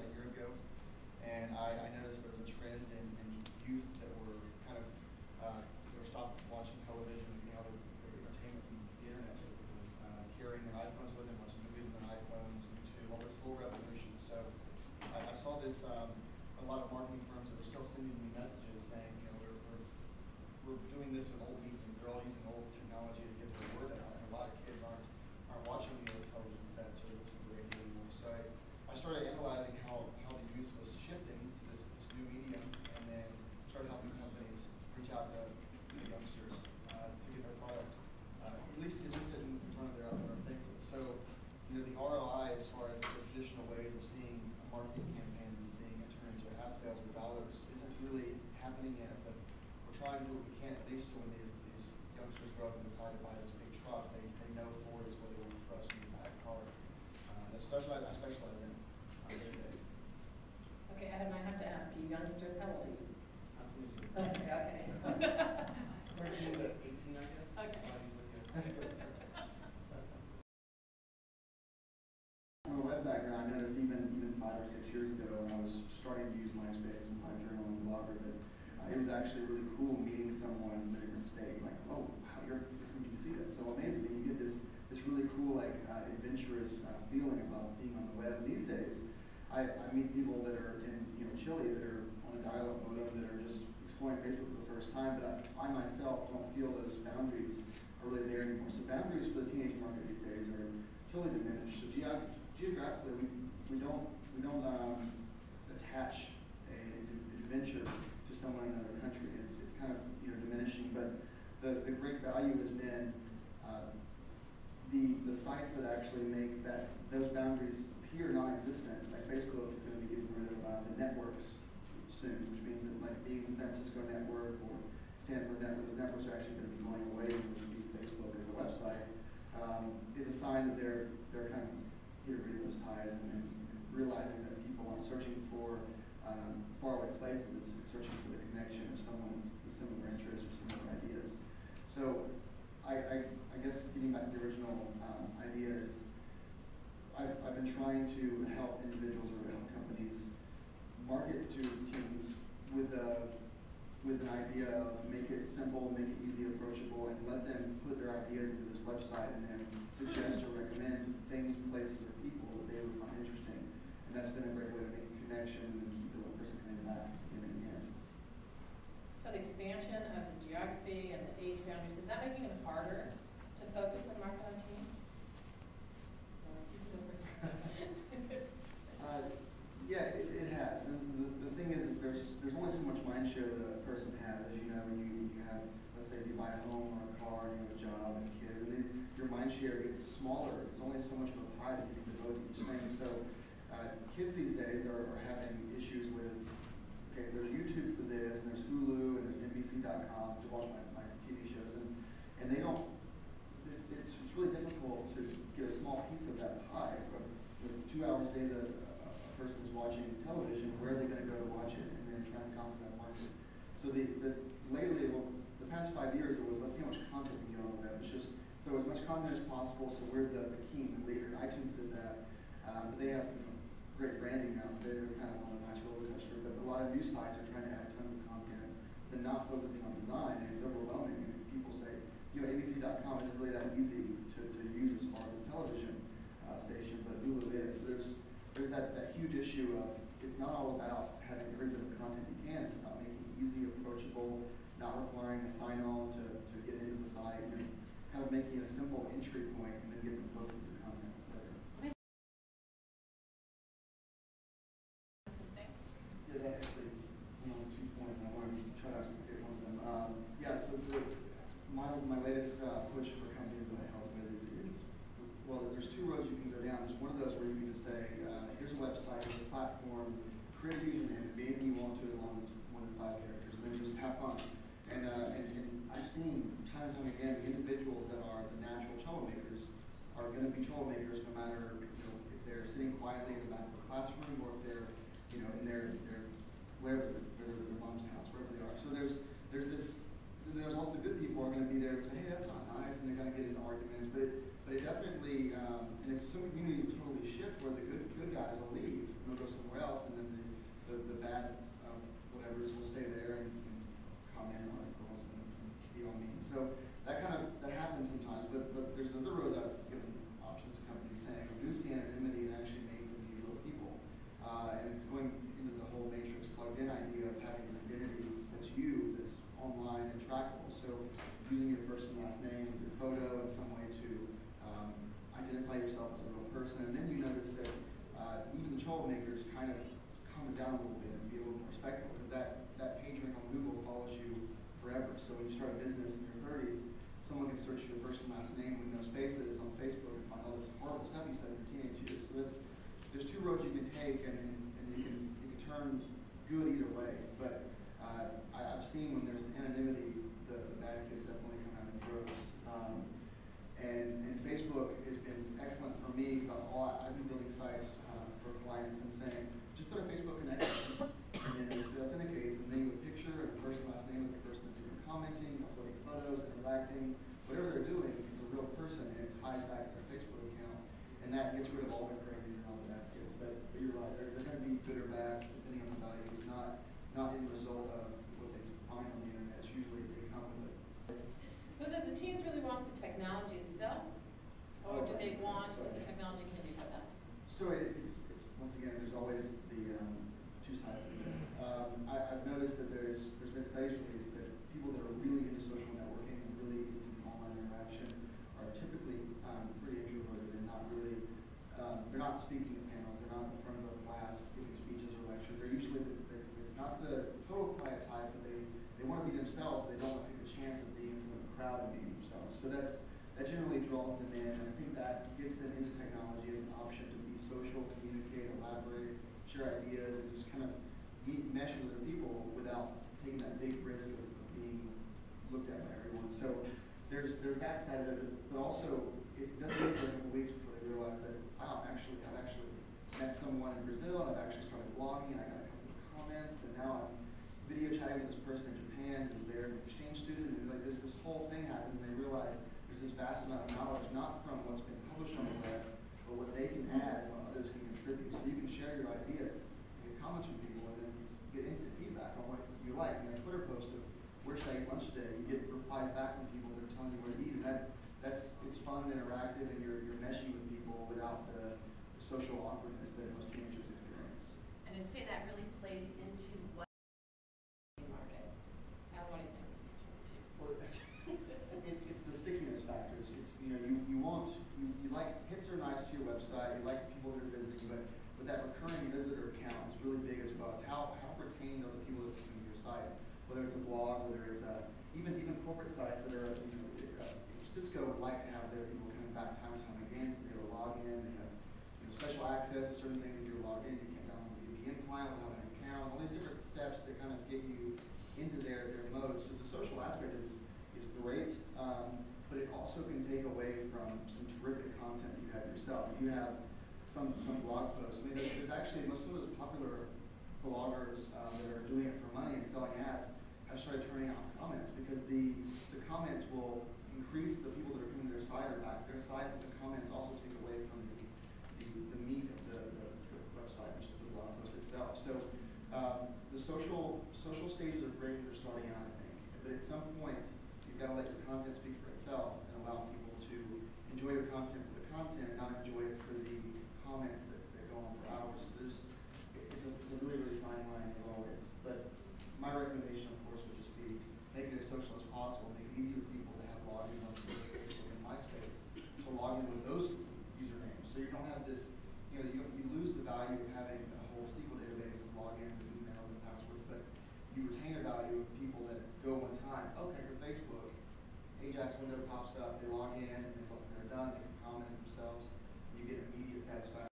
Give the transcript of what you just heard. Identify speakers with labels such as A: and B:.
A: a year ago, and I noticed there was a trend in youth that were kind of they were stopped watching television, their entertainment from the internet, basically, carrying their iPhones with them, watching movies on their iPhones, YouTube, all this whole revolution. So I saw this a lot of marketing firms that were still sending me messages saying, we're doing this with old medium. They're all using old technology to get their word out, and a lot of kids aren't watching the old television sets or listening to radio anymore. So I started analyzing how the youth was shifting to this new medium, and then started helping companies reach out to youngsters to get their product at least in front of their faces. So the ROI as far as the traditional ways of seeing marketing campaigns and seeing it turn into ad sales or dollars isn't really happening yet, but we're trying to do what we can, at least so when these youngsters grow up and decide to buy this big truck, they know Ford is what they want to trust when they buy a car. That's what I specialize in these days.
B: Okay, Adam, I have to ask you, youngsters, how old are you?
A: I'm 22.
B: Okay.
A: 13 to 18, I guess.
B: Okay.
A: From a web background, I noticed even 5 or 6 years ago when I was starting to use MySpace and my journal and blogger that it was actually really cool meeting someone in a different state. Like, oh, wow, you're from DC. That's so amazing. And you get this really cool, like, adventurous feeling about being on the web. And these days, I meet people that are in Chile that are on a dial-up modem that are just exploring Facebook for the first time. But I myself don't feel those boundaries are really there anymore. So boundaries for the teenage market these days are totally diminished. So geographically, we don't attach an adventure to someone in another country. It's kind of diminishing, but the great value has been the sites that actually make those boundaries appear non-existent. Like Facebook is going to be getting rid of the networks soon, which means that like being the San Francisco network or Stanford network, those networks are actually going to be going away, which would be Facebook as a website, is a sign that they're kind of getting rid of those ties and realizing that people aren't searching for faraway places. It's searching for the connection of someone's similar interests or similar ideas. So I guess getting back to the original idea is I've been trying to help individuals or help companies market to teens with an idea of make it simple, make it easy, approachable, and let them put their ideas into this website and then suggest or recommend things, places, or people that they would find interesting. And that's been a great way to make a connection and keep the one person coming back again and again.
B: So the expansion of the geography and the age boundaries, is that making it harder to focus and market on teens? You can go first.
A: Yeah, it has. And the thing is there's only so much mind share that a person has. As you know, when you have, let's say, you buy a home or a car, and you have a job and kids, and your mind share gets smaller. It's only so much of a pie that you can devote to each thing. So kids these days are having issues with, okay, there's YouTube for this, and there's Hulu, and there's NBC.com to watch my TV shows, and they don't. It's really difficult to get a small piece of that pie. From 2 hours a day that a person is watching television, where are they going to go to watch it, and then try and conquer that market. So lately, the past 5 years, it was let's see how much content we get on the web. It's just throw as much content as possible. So we're the king, the leader. iTunes did that, but they have great branding now, so they're kind of on a nice roller coaster. But a lot of new sites are trying to add tons of content, then not focusing on design, and it's overwhelming. And people say, ABC.com isn't really that easy to use as far as a television station, but Hulu is. So there's that huge issue of it's not all about having every bit of content you can. It's about making it easy, approachable, not requiring a sign-on to get into the site, and kind of making a simple entry point, and then get them hooked into the content later. Yeah, that actually 2 points, and I want to try to get one of them. Yeah, so my latest push for companies that I help with is well, there's 2 roads you can go down. There's one of those where you can just say, here's a website, here's a platform, create a username, and be anything you want to as long as it's more than 5 characters, and then just have fun. And I've seen time and time again the individuals that are the natural troublemakers are going to be troublemakers no matter if they're sitting quietly in the back of the classroom or if they're in their wherever their mom's house, wherever they are. So there's also the good people who are going to be there and say, hey, that's not nice, and they're going to get into arguments. But But it definitely, and if some communities totally shift where the good guys will leave and they'll go somewhere else, and then the bad whatever's will stay there and comment on articles and be on me. So that happens sometimes. But there's another road that I've given options to companies saying reduce the anonymity and actually make them be real people. And it's going into the whole matrix plugged-in idea of having an identity that's you, that's online and trackable. So using your first and last name, your photo in some way to identify yourself as a real person. And then you notice that even the troublemakers kind of calm it down a little bit and be a little more respectful, because that page rank on Google follows you forever. So when you start a business in your 30s, someone can search your first and last name with no spaces on Facebook and find all this horrible stuff you said in your teenage years. So there's two roads you can take, and you can turn good either way. But I've seen when there's an anonymity, the bad kids definitely come out in droves. And Facebook has been excellent for me, because I've been building sites for clients and saying, just put a Facebook connection, and then it authenticates, and then you have a picture and a first and last name of the person that's even commenting, uploading photos, interacting, whatever they're doing, it's a real person, and it ties back to their Facebook account, and that gets rid of all the crazies and all the bad kids. But you're right, they're going to be good or bad depending on the values, not in the result of what they find on the internet. It's usually they come with it.
B: So that the teens really want the technology itself, or do they want what the technology can do for them?
A: So it's once again, there's always the two sides to this. I've noticed that there's been studies released that people that are really into social networking and really into online interaction are typically pretty introverted and not really, they're not speaking at panels, they're not in front of a class giving speeches or lectures. They're usually they're not the total quiet type, but they want to be themselves, but they don't want to take the chance of being in front of a crowd and being themselves. So that generally draws them in, and I think that gets them into technology as an option to be social, communicate, elaborate, share ideas, and just kind of mesh with other people without taking that big risk of being looked at by everyone. So there's that side of it, but also it doesn't take a couple weeks before they realize that, wow, I've actually met someone in Brazil, and I've actually started blogging, and I got a couple of comments, and now I'm video chatting with this person in Japan who's there as an exchange student, and like this whole thing happens, and they realize there's this vast amount of knowledge, not from what's been published on the web, but what they can add and what others can contribute. So you can share your ideas and get comments from people, and then get instant feedback on what you like. And a Twitter post of where should I eat lunch today, you get replies back from people that are telling you where to eat, and it's fun and interactive, and you're meshing with people without the social awkwardness that most teenagers experience.
B: And I'd say that really plays into what market. Alan, what do you think?
A: Well, it's the stickiness factors. It's you like hits are nice to your website. You like the people that are visiting, but that recurring visitor count is really big as well. It's how retained are the people that are coming to your site, whether it's a blog, whether it's even corporate sites that are Cisco would like to have their people coming back time and time again. So they have a login, they have special access to certain things. If you're logged in, you can't download a VPN client without an account. All these different steps that kind of get you into their mode. So the social aspect is great, but it also can take away from some terrific content that you have yourself. If you have some blog posts, I mean, there's actually some of those popular bloggers that are doing it for money and selling ads have started turning off comments, because the comments will increase the people that are coming to their site or back to their site, but the comments also take away from the meat of the website, which is the blog post itself. So the social stages are great for starting out, I think, but at some point you've got to let your content speak for itself and allow people to enjoy your content for the content, not enjoy it for the comments that go on for hours. So it's a really, really fine line as always. But my recommendation, of course, would just be make it as social as possible, make it easy for people to have logins on Facebook and MySpace to log in with those usernames. So you don't have this, you lose the value of having a whole SQL database of logins and emails and passwords, but you retain the value of people that go one time, okay, to Facebook, Ajax window pops up, they log in, and then when they're done, they can comment as themselves, and you get immediate satisfaction.